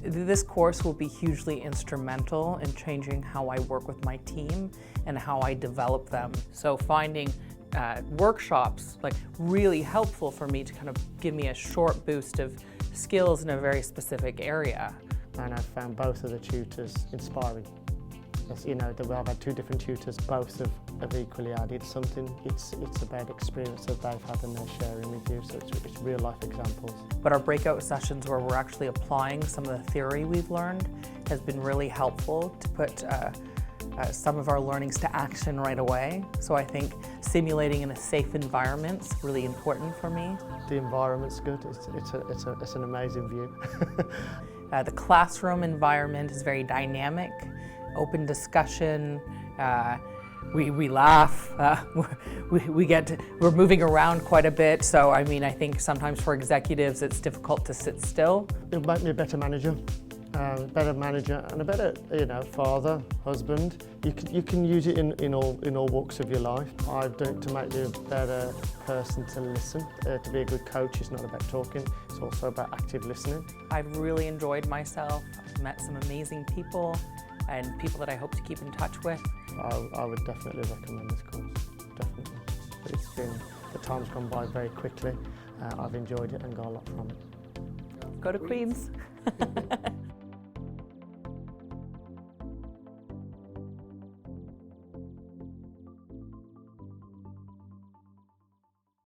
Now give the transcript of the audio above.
This course will be hugely instrumental in changing how I work with my team and how I develop them. So finding workshops like really helpful for me to kind of give me a short boost of skills in a very specific area. And I found both of the tutors inspiring. You know, I've had two different tutors, both have equally added something. It's about experience that they've had and they're sharing with you, so it's real life examples. But our breakout sessions where we're actually applying some of the theory we've learned has been really helpful to put some of our learnings to action right away. So I think simulating in a safe environment is really important for me. The environment's good, it's an amazing view. The classroom environment is very dynamic, open discussion, we laugh, we're moving around quite a bit, so I mean I think sometimes for executives it's difficult to sit still. It'll make me a better manager. And a better, father, husband. You can use it in all walks of your life. I've done it to make you a better person to listen. To be a good coach is not about talking, it's also about active listening. I've really enjoyed myself. I've met some amazing people and people that I hope to keep in touch with. I would definitely recommend this course, definitely. The time's gone by very quickly. I've enjoyed it and got a lot from it. Go to Queen's.